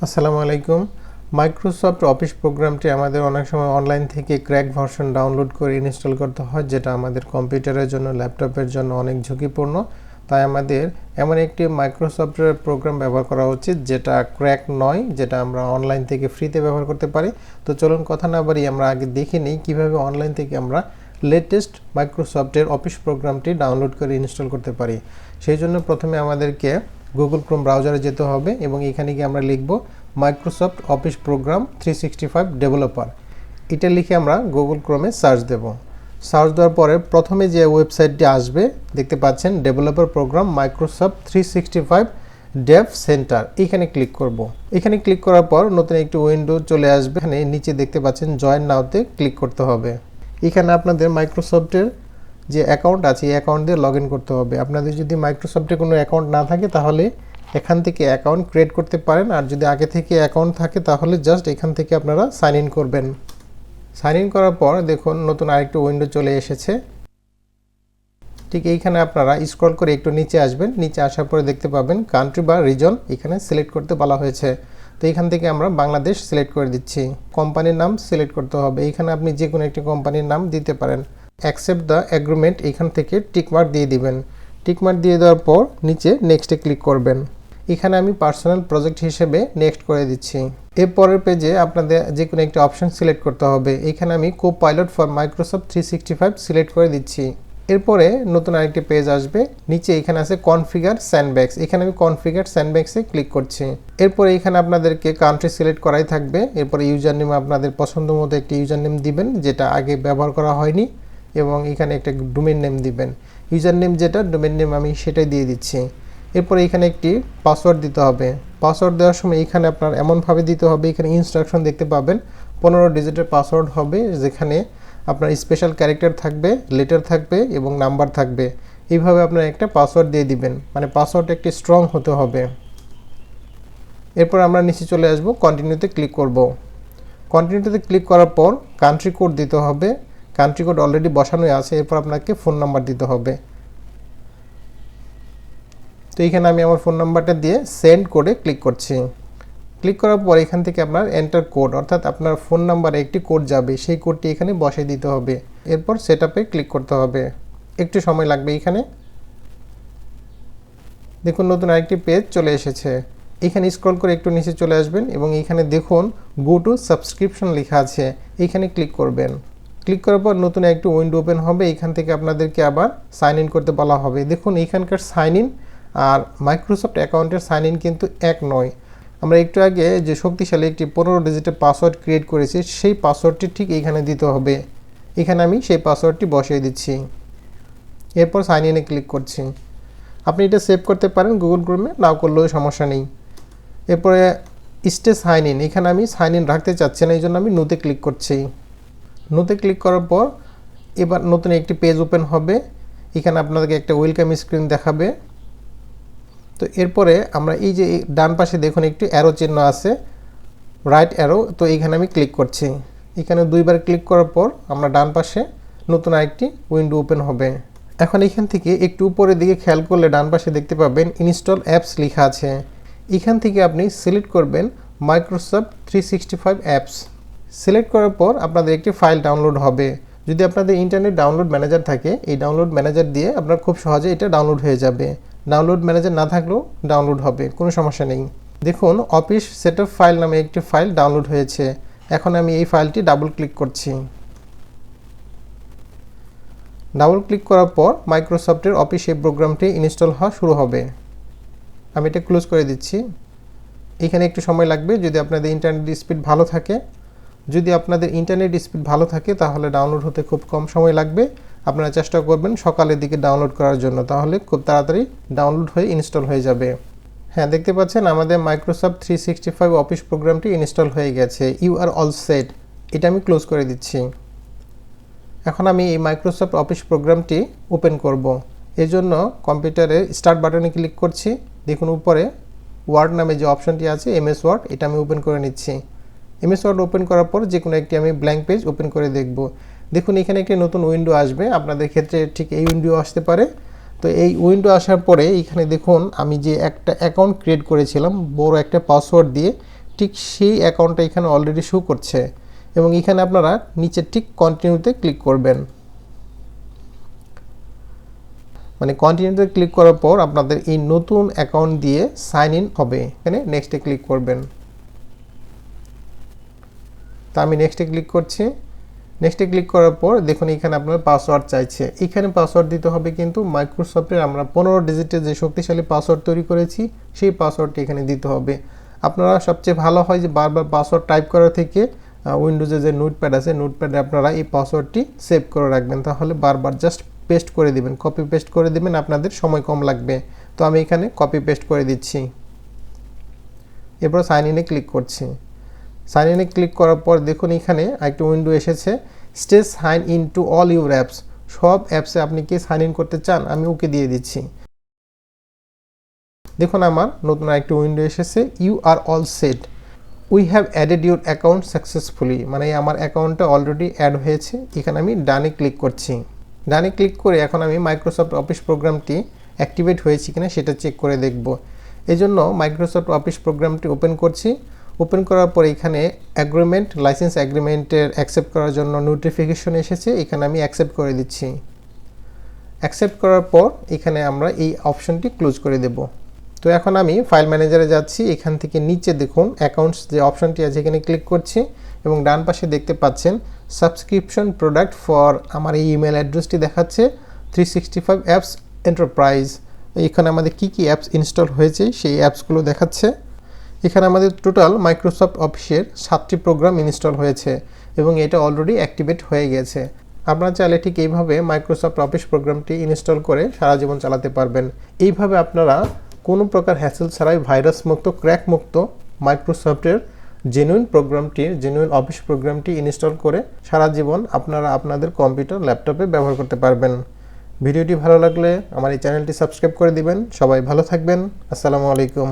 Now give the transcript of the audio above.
আসসালামু আলাইকুম। Microsoft office প্রোগ্রামটি আমাদের অনেক সময় অনলাইন থেকে ক্র্যাক ভার্সন ডাউনলোড করে ইনস্টল করতে হয়, যেটা আমাদের কম্পিউটারের জন্য, ল্যাপটপের জন্য অনেক ঝুঁকিপূর্ণ। তাই আমাদের এমন একটি মাইক্রোসফটের প্রোগ্রাম ব্যবহার করা উচিত যেটা ক্র্যাক নয়, যেটা আমরা অনলাইন থেকে ফ্রিতে ব্যবহার করতে পারি। তো চলুন কথা না বাড়িয়ে আমরা আগে দেখে নিই কীভাবে অনলাইন থেকে আমরা লেটেস্ট মাইক্রোসফটের অফিস প্রোগ্রামটি ডাউনলোড করে ইনস্টল করতে পারি। সেই জন্য প্রথমে আমাদেরকে গুগল ক্রোম ব্রাউজারে যেতে হবে এবং এখানে গিয়ে আমরা লিখব মাইক্রোসফট অফিস প্রোগ্রাম 365 ডেভেলপার। এটা লিখে আমরা গুগল ক্রোমে সার্চ দেব। সার্চ দেওয়ার পরে প্রথমে যে ওয়েবসাইটটি আসবে দেখতে পাচ্ছেন, developer program Microsoft 365 dev center. এখানে ক্লিক করব। এখানে ক্লিক করার পর নতুন একটি উইন্ডো চলে আসবে। এখানে নিচে দেখতে পাচ্ছেন জয়েন নাওতে ক্লিক করতে হবে। এখানে আপনাদের মাইক্রোসফটের যে অ্যাকাউন্ট আছে এই অ্যাকাউন্ট দিয়ে লগ ইন করতে হবে। আপনাদের যদি মাইক্রোসফটে কোনো অ্যাকাউন্ট না থাকে তাহলে এখান থেকে অ্যাকাউন্ট ক্রিয়েট করতে পারেন, আর যদি আগে থেকে অ্যাকাউন্ট থাকে তাহলে জাস্ট এখান থেকে আপনারা সাইন ইন করবেন। সাইন ইন করার পর দেখুন নতুন আরেকটি উইন্ডো চলে এসেছে। ঠিক এইখানে আপনারা স্ক্রল করে একটু নিচে আসবেন। নিচে আসার পরে দেখতে পাবেন কান্ট্রি বা রিজন এখানে সিলেক্ট করতে বলা হয়েছে। তো এখান থেকে আমরা বাংলাদেশ সিলেক্ট করে দিচ্ছি। কোম্পানির নাম সিলেক্ট করতে হবে। এখানে আপনি যে কোনো একটি কোম্পানির নাম দিতে পারেন। অ্যাকসেপ্ট দ্য এগ্রিমেন্ট এখান থেকে টিকমার্ক দিয়ে দিবেন। টিকমার্ক দিয়ে দেওয়ার পর নিচে নেক্সটে ক্লিক করবেন। এখানে আমি পার্সোনাল প্রজেক্ট হিসেবে নেক্সট করে দিচ্ছি। এরপরের পেজে আপনাদের যে কোনো একটি অপশন সিলেক্ট করতে হবে। এখানে আমি co pilot for Microsoft 365 select করে দিচ্ছি। এরপরে নতুন আরেকটি পেজ আসবে। নিচে এখানে আছে কনফিগার স্যান্ডবক্স। এখানে আমি কনফিগার স্যান্ডবক্সে ক্লিক করছি। এরপরে এখানে আপনাদেরকে কান্ট্রি সিলেক্ট করাই থাকবে। এরপরে ইউজার নেম আপনাদের পছন্দ মতো একটি ইউজার নেম দিবেন যেটা আগে ব্যবহার করা হয়নি, এবং এখানে একটা ডোমেইন নেম দিবেন। ইউজার নেম যেটা, ডোমেইন নেম আমি সেটাই দিয়ে দিচ্ছি। এরপরে এখানে একটি পাসওয়ার্ড দিতে হবে। পাসওয়ার্ড দেওয়ার সময় এখানে আপনার এমনভাবে দিতে হবে, এখানে ইনস্ট্রাকশন দেখতে পাবেন 15 ডিজিটের পাসওয়ার্ড হবে, যেখানে আপনার স্পেশাল ক্যারেক্টার থাকবে, লেটার থাকবে এবং নাম্বার থাকবে। এইভাবে আপনার একটা পাসওয়ার্ড দিয়ে দিবেন, মানে পাসওয়ার্ডটা একটি স্ট্রং হতে হবে। এরপর আমরা নিচে চলে আসব, কন্টিনিউতে ক্লিক করব। কন্টিনিউতে ক্লিক করার পর কান্ট্রি কোড দিতে হবে। কান্ট্রি কোড অলরেডি বসানোই আছে। এরপর আপনাকে ফোন নাম্বার দিতে হবে। তো এখানে আমি আমার ফোন নাম্বারটা দিয়ে সেন্ড কোডে ক্লিক করছি। ক্লিক করার পর এখান থেকে আপনার এন্টার কোড, অর্থাৎ আপনার ফোন নাম্বারে একটি কোড যাবে, সেই কোডটি এখানে বসিয়ে দিতে হবে। এরপর সেটআপে ক্লিক করতে হবে। একটু সময় লাগবে। এখানে দেখুন নতুন আরেকটি পেজ চলে এসেছে। এখানে স্ক্রল করে একটু নিচে চলে আসবেন এবং এখানে দেখুন গো টু সাবস্ক্রিপশন লেখা আছে, এখানে ক্লিক করবেন। ক্লিক করার পর নতুন একটি উইন্ডো ওপেন হবে। এখান থেকে আপনাদেরকে আবার সাইন ইন করতে বলা হবে। দেখুন এখানকার সাইন ইন আর মাইক্রোসফট অ্যাকাউন্টের সাইন ইন কিন্তু এক নয়। আমরা একটু আগে যে শক্তিশালী একটি 15 ডিজিটের পাসওয়ার্ড ক্রিয়েট করেছি, সেই পাসওয়ার্ডটি ঠিক এইখানে দিতে হবে। এখানে আমি সেই পাসওয়ার্ডটি বসিয়ে দিচ্ছি। এরপর সাইন ইনে ক্লিক করছি। আপনি এটা সেভ করতে পারেন গুগল ক্রোমে, নাও করলেও সমস্যা নেই। এরপরে স্টে সাইন ইন, এখানে আমি সাইন ইন রাখতে চাচ্ছি না, এই জন্য আমি নোতে ক্লিক করছি। নোতে ক্লিক করার পর এবার নতুন একটি পেজ ওপেন হবে। এখানে আপনাদেরকে একটা ওয়েলকাম স্ক্রিন দেখাবে। তো এরপরে আমরা এই যে ডান পাশে দেখুন একটি অ্যারো চিহ্ন আছে, রাইট অ্যারো, তো এইখানে আমি ক্লিক করছি। এখানে দুইবার ক্লিক করার পর আমরা ডান পাশে নতুন আরেকটি উইন্ডো ওপেন হবে। এখন এখান থেকে একটু উপরের দিকে খেয়াল করলে ডান পাশে দেখতে পাবেন ইনস্টল অ্যাপস লেখা আছে। এখান থেকে আপনি সিলেক্ট করবেন মাইক্রোসফট 365 অ্যাপস। সিলেক্ট করার পর আপনাদের একটি ফাইল ডাউনলোড হবে। যদি আপনাদের ইন্টারনেট ডাউনলোড ম্যানেজার থাকে, এই ডাউনলোড ম্যানেজার দিয়ে আপনার খুব সহজে এটা ডাউনলোড হয়ে যাবে। ডাউনলোড ম্যানেজার না থাকলেও ডাউনলোড হবে, কোনো সমস্যা নেই। দেখুন অফিস সেটআপ ফাইল নামে একটি ফাইল ডাউনলোড হয়েছে। এখন আমি এই ফাইলটি ডাবল ক্লিক করছি। ডাবল ক্লিক করার পর মাইক্রোসফটের অফিস এই প্রোগ্রামটি ইনস্টল হওয়া শুরু হবে। আমি এটা ক্লোজ করে দিচ্ছি। এখানে একটু সময় লাগবে যদি আপনাদের ইন্টারনেট স্পিড ভালো থাকে। যদি আপনাদের ইন্টারনেট স্পিড ভালো থাকে তাহলে ডাউনলোড হতে খুব কম সময় লাগবে। আপনারা চেষ্টা করবেন সকালের দিকে ডাউনলোড করার জন্য, তাহলে খুব তাড়াতাড়ি ডাউনলোড হয়ে ইনস্টল হয়ে যাবে। হ্যাঁ, দেখতে পাচ্ছেন আমাদের মাইক্রোসফট 365 অফিস প্রোগ্রামটি ইনস্টল হয়ে গেছে। ইউ আর অল সেট, এটা আমি ক্লোজ করে দিচ্ছি। এখন আমি এই মাইক্রোসফট অফিস প্রোগ্রামটি ওপেন করব। এর জন্য কম্পিউটারের স্টার্ট বাটনে ক্লিক করছি। দেখুন উপরে ওয়ার্ড নামে যে অপশনটি আছে, এমএস ওয়ার্ড, এটা আমি ওপেন করে নিচ্ছি। এমএস ওয়ার্ড ওপেন করার পর যে কোনো একটি আমি ব্ল্যাঙ্ক পেজ ওপেন করে দেখব। দেখুন এখানে একটি নতুন উইন্ডো আসবে, আপনাদের ক্ষেত্রে ঠিক এই উইন্ডো আসতে পারে। তো এই উইন্ডো আসার পরে এখানে দেখুন আমি যে একটা অ্যাকাউন্ট ক্রিয়েট করেছিলাম বড় একটা পাসওয়ার্ড দিয়ে, ঠিক সেই অ্যাকাউন্টটা এখানে অলরেডি শো করছে এবং এখানে আপনারা নিচে ঠিক কন্টিনিউতে ক্লিক করবেন। মানে কন্টিনিউতে ক্লিক করার পর আপনাদের এই নতুন অ্যাকাউন্ট দিয়ে সাইন ইন হবে। এখানে নেক্সটে ক্লিক করবেন। তো আমি নেক্সটে ক্লিক করছি। নেক্সটে ক্লিক করার পর দেখুন এখানে আপনার পাসওয়ার্ড চাইছে। এখানে পাসওয়ার্ড দিতে হবে কিন্তু মাইক্রোসফটের আমরা 15 ডিজিটের যে শক্তিশালী পাসওয়ার্ড তৈরি করেছি সেই পাসওয়ার্ডটি এখানে দিতে হবে। আপনারা সবচেয়ে ভালো হয় যে বারবার পাসওয়ার্ড টাইপ করার থেকে উইন্ডোজে যে নোটপ্যাড আছে নোটপ্যাডে আপনারা এই পাসওয়ার্ডটি সেভ করে রাখবেন, তাহলে বারবার জাস্ট পেস্ট করে দিবেন, কপি পেস্ট করে দিবেন, আপনাদের সময় কম লাগবে। তো আমি এখানে কপি পেস্ট করে দিচ্ছি। এরপর সাইন ইনে ক্লিক করছি। সাইন ইনে ক্লিক করার পর দেখুন এখানে একটা উইন্ডো এসেছে, stay sign in to all your apps. সব অ্যাপসে আপনি কি সাইন ইন করতে চান, আমি ওকে দিয়ে দিচ্ছি। দেখুন আমার নতুন একটা উইন্ডো এসেছে, you are all set, we have added your account successfully, মানে আমার অ্যাকাউন্টটা অলরেডি অ্যাড হয়েছে। এখানে আমি ডানে ক্লিক করছি। ডানে ক্লিক করে এখন আমি মাইক্রোসফট অফিস প্রোগ্রামটি অ্যাক্টিভেট হয়েছে কিনা সেটা চেক করে দেখব। এই জন্য মাইক্রোসফট অফিস প্রোগ্রামটি ওপেন করছি। ওপেন করার পর এখানে অ্যাগ্রিমেন্ট, লাইসেন্স অ্যাগ্রিমেন্টের অ্যাকসেপ্ট করার জন্য নোটিফিকেশন এসেছে, এখানে আমি অ্যাকসেপ্ট করে দিচ্ছি। অ্যাকসেপ্ট করার পর এখানে আমরা এই অপশনটি ক্লোজ করে দেব। তো এখন আমি ফাইল ম্যানেজারে যাচ্ছি। এখান থেকে নিচে দেখুন অ্যাকাউন্টস যে অপশনটি আছে এখানে ক্লিক করছি এবং ডান পাশে দেখতে পাচ্ছেন সাবস্ক্রিপশন প্রোডাক্ট ফর, আমার এই ইমেল অ্যাড্রেসটি দেখাচ্ছে 365 অ্যাপস এন্টারপ্রাইজ। এখানে আমাদের কি কি অ্যাপস ইনস্টল হয়েছে সেই অ্যাপসগুলো দেখাচ্ছে। এখানে আমাদের টোটাল মাইক্রোসফট অফিসের 7টি প্রোগ্রাম ইনস্টল হয়েছে এবং এটা অলরেডি অ্যাক্টিভেট হয়ে গেছে। আপনারা চাইলে ঠিক এইভাবে মাইক্রোসফট অফিস প্রোগ্রামটি ইনস্টল করে সারা জীবন চালাতে পারবেন। এইভাবে আপনারা কোনো প্রকার হ্যাসেল ছাড়াই ভাইরাস মুক্ত, ক্র্যাক মুক্ত মাইক্রোসফটের জেনুইন অফিস প্রোগ্রামটি ইনস্টল করে সারা জীবন আপনারা আপনাদের কম্পিউটার, ল্যাপটপে ব্যবহার করতে পারবেন। ভিডিওটি ভালো লাগলে আমার এই চ্যানেলটি সাবস্ক্রাইব করে দিবেন। সবাই ভালো থাকবেন। আসসালামু আলাইকুম।